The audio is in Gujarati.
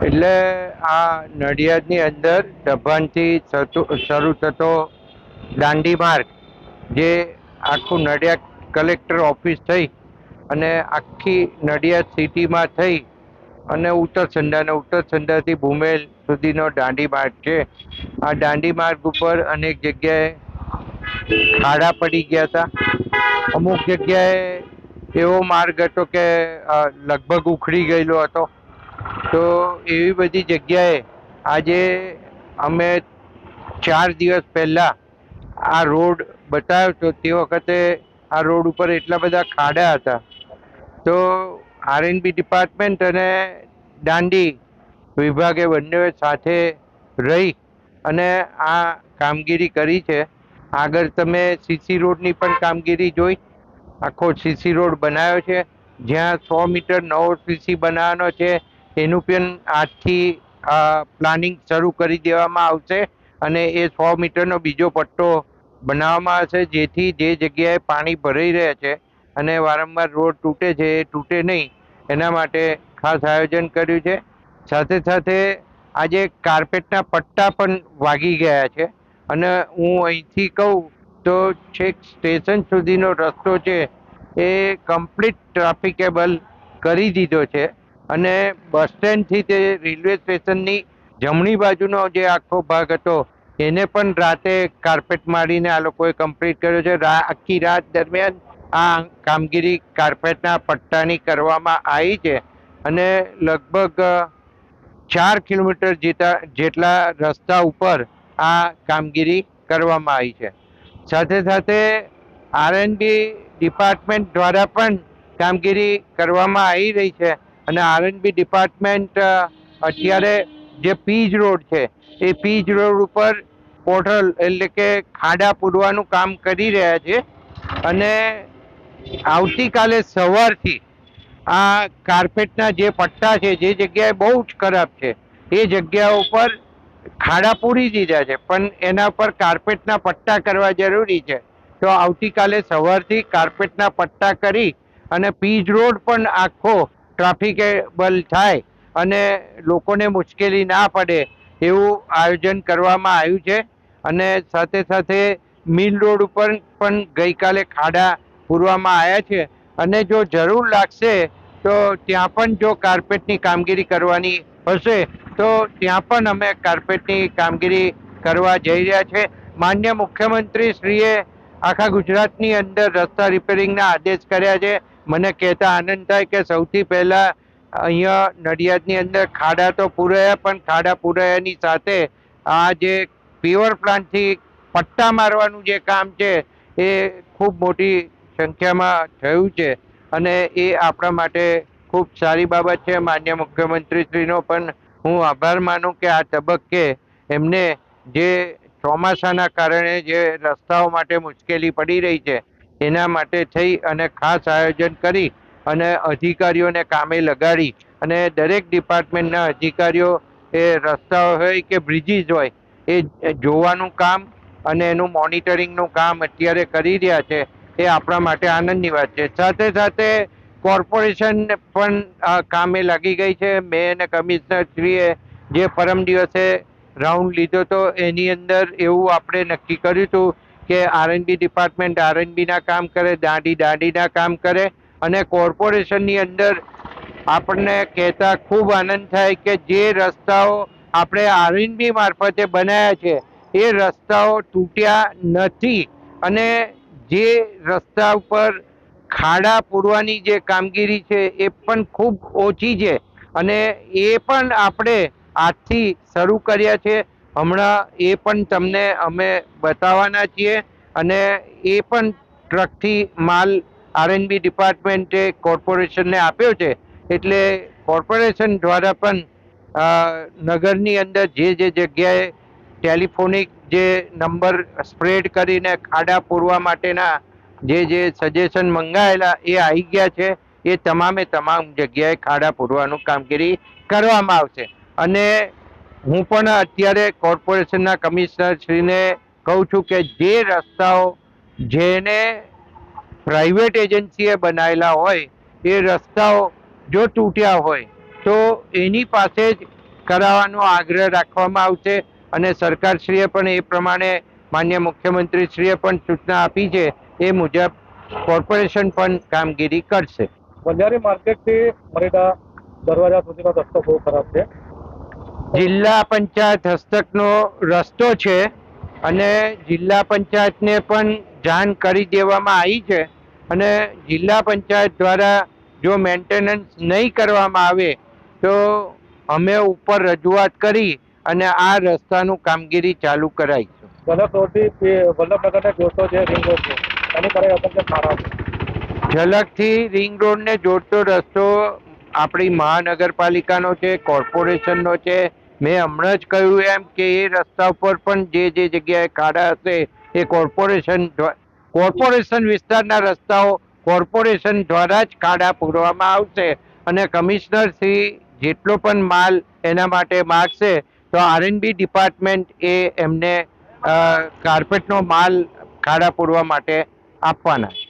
એટલે આ નડિયાદની અંદર દભાણથી શરૂ થતો દાંડી માર્ગ, જે આખું નડિયાદ કલેક્ટર ઓફિસ થઈ અને આખી નડિયાદ સિટીમાં થઈ અને ઉત્તરસંડાથી ભૂમેલ સુધીનો દાંડી માર્ગ છે. આ દાંડી માર્ગ ઉપર અનેક જગ્યાએ ખાડા પડી ગયા હતા. અમુક જગ્યાએ એવો માર્ગ હતો કે લગભગ ઉખડી ગયેલો હતો. તો એવી બધી જગ્યાએ આજે અમે 4 દિવસ પહેલા આ રોડ બતાવ્યો તો તે વખતે આ રોડ ઉપર એટલા બધા ખાડા હતા. તો આરએનબી ડિપાર્ટમેન્ટ અને દાંડી વિભાગે બંને સાથે રહી અને આ કામગીરી કરી છે. આગળ તમે સીસી રોડની પણ કામગીરી જોઈ. આખો સીસી રોડ બનાવ્યો છે. જ્યાં 100 મીટર નવો સીસી બનાવવાનો છે એનું પણ આજથી પ્લાનિંગ શરૂ કરી દેવામાં આવશે અને એ 100 મીટરનો બીજો પટ્ટો બનાવવામાં આવશે, જેથી જે જગ્યાએ પાણી ભરાઈ રહ્યા છે અને વારંવાર રોડ તૂટે છે એ તૂટે નહીં, એના માટે ખાસ આયોજન કર્યું છે. સાથે સાથે આજે કાર્પેટના પટ્ટા પણ વાગી ગયા છે અને હું અહીંથી કહું તો છેક સ્ટેશન સુધીનો રસ્તો છે એ કમ્પ્લીટ ટ્રાફિકેબલ કરી દીધો છે અને બસ સ્ટેન્ડથી તે રેલવે સ્ટેશનની જમણી બાજુનો જે આખો ભાગ હતો એને પણ રાતે કાર્પેટ મારીને આ લોકોએ કમ્પ્લીટ કર્યો છે. આખી રાત દરમિયાન આ કામગીરી કાર્પેટના પટ્ટાની કરવામાં આવી છે અને લગભગ 4 કિલોમીટર જેટલા રસ્તા ઉપર આ કામગીરી કરવામાં આવી છે. સાથે સાથે આરએનબી ડિપાર્ટમેન્ટ દ્વારા પણ કામગીરી કરવામાં આવી રહી છે અને આરએનબી ડિપાર્ટમેન્ટ અત્યારે જે પીજ રોડ છે એ પીજ રોડ ઉપર પોર્ટલ એટલે કે ખાડા પૂરવાનું કામ કરી રહ્યા છે અને આવતીકાલે સવારથી આ કાર્પેટના જે પટ્ટા છે જે જગ્યાએ બહુ જ ખરાબ છે એ જગ્યા ઉપર ખાડા પૂરી દીધા છે, પણ એના પર કાર્પેટના પટ્ટા કરવા જરૂરી છે. તો આવતીકાલે સવારથી કાર્પેટના પટ્ટા કરી અને પીજ રોડ પણ આખો ટ્રાફિકેબલ થાય અને લોકોને મુશ્કેલી ના પડે એવું આયોજન કરવામાં આવ્યું છે. અને સાથે સાથે મિલ રોડ ઉપર પણ ગઈકાલે ખાડા પૂરવામાં આવ્યા છે અને જો જરૂર લાગશે તો ત્યાં પણ જો કાર્પેટની કામગીરી કરવાની હશે તો ત્યાં પણ અમે કાર્પેટની કામગીરી કરવા જઈ રહ્યા છે. માન્ય મુખ્યમંત્રી શ્રીએ આખા ગુજરાતની અંદર રસ્તા રિપેરિંગના આદેશ કર્યા છે. મને કહેતા આનંદ થાય કે સૌથી પહેલા અહીંયા નડિયાદની અંદર ખાડા તો પૂરાયા, પણ ખાડા પૂરાયાની સાથે આ જે પીવર પ્લાન્ટથી પટ્ટા મારવાનું જે કામ છે એ ખૂબ મોટી સંખ્યામાં થયું છે અને એ આપણા માટે ખૂબ સારી બાબત છે. માન્ય મુખ્યમંત્રીશ્રીનો પણ હું આભાર માનું કે આ તબક્કે એમને જે ચોમાસાના કારણે જે રસ્તાઓ માટે મુશ્કેલી પડી રહી છે એના માટે થઈ અને ખાસ આયોજન કરી અને અધિકારીઓને કામે લગાડી અને દરેક ડિપાર્ટમેન્ટના અધિકારીઓ એ રસ્તાઓ હોય કે બ્રિજીસ હોય એ જોવાનું કામ અને એનું મોનિટરિંગનું કામ અત્યારે કરી રહ્યા છે. એ આપણા માટે આનંદની વાત છે. સાથે સાથે કોર્પોરેશન પણ કામે લાગી ગઈ છે. મેયર અને કમિશનરશ્રીએ જે પરમ દિવસે રાઉન્ડ લીધો હતો એની અંદર એવું આપણે નક્કી કર્યું હતું કે આરએનબી ડિપાર્ટમેન્ટ આરએનબીના કામ કરે, દાંડીના કામ કરે અને કોર્પોરેશનની અંદર આપણને કહેતા ખૂબ આનંદ થાય કે જે રસ્તાઓ આપણે આરએનબી મારફતે બનાવ્યા છે એ રસ્તાઓ તૂટ્યા નથી અને જે રસ્તા ઉપર ખાડા પૂરવાની જે કામગીરી છે એ પણ ખૂબ ઓછી છે અને એ પણ આપણે આજથી શરૂ કર્યા છે. હમણાં એ પણ તમને અમે બતાવવાના છીએ અને એ પણ ટ્રકથી માલ આરએનબી ડિપાર્ટમેન્ટે કોર્પોરેશનને આપ્યો છે. એટલે કોર્પોરેશન દ્વારા પણ નગરની અંદર જે જગ્યાએ ટેલિફોનિક જે નંબર સ્પ્રેડ કરીને ખાડા પૂરવા માટેના જે સજેશન મંગાયેલા એ આવી ગયા છે. એ તમામ જગ્યાએ ખાડા પૂરવાનું કામગીરી કરવામાં આવશે અને હું પણ અત્યારે કોર્પોરેશનના કમિશનરશ્રીને કહું છું કે જે રસ્તાઓ જેને પ્રાઇવેટ એજન્સીએ બનાવેલા હોય એ રસ્તાઓ જો તૂટ્યા હોય તો એની પાસે જ કરાવવાનો આગ્રહ રાખવામાં આવશે અને સરકારશ્રીએ પણ એ પ્રમાણે માન્ય મુખ્યમંત્રીશ્રીએ પણ સૂચના આપી છે એ મુજબ કોર્પોરેશન પણ કામગીરી કરશે. બંજારી માર્કેટથી મરીડા દરવાજા સુધીનો રસ્તો બહુ ખરાબ છે. જિલ્લા પંચાયત હસ્તકનો રસ્તો છે અને જિલ્લા પંચાયતને પણ જાણ કરી દેવામાં આવી છે અને જિલ્લા પંચાયત દ્વારા જો મેન્ટેનન્સ નહીં કરવામાં આવે તો અમે ઉપર રજૂઆત કરી અને આ રસ્તાનું કામગીરી ચાલુ કરાવીશું. ઝલક રોડથી વલ્લભનગરને જોડતો જે રિંગ રોડ છે એની પર અસર ખરાબ છે. ઝલકથી રિંગ રોડને જોડતો રસ્તો આપણી મહાનગરપાલિકાનો છે, કોર્પોરેશનનો છે. મેં હમણાં જ કહ્યું એમ કે એ રસ્તા ઉપર પણ જે જગ્યાએ ખાડા હશે એ કોર્પોરેશન વિસ્તારના રસ્તાઓ કોર્પોરેશન દ્વારા જ ખાડા પૂરવામાં આવશે અને કમિશનર શ્રી જેટલો પણ માલ એના માટે માગશે તો R&B ડિપાર્ટમેન્ટ એ એમને કાર્પેટનો માલ ખાડા પૂરવા માટે આપવાના છે.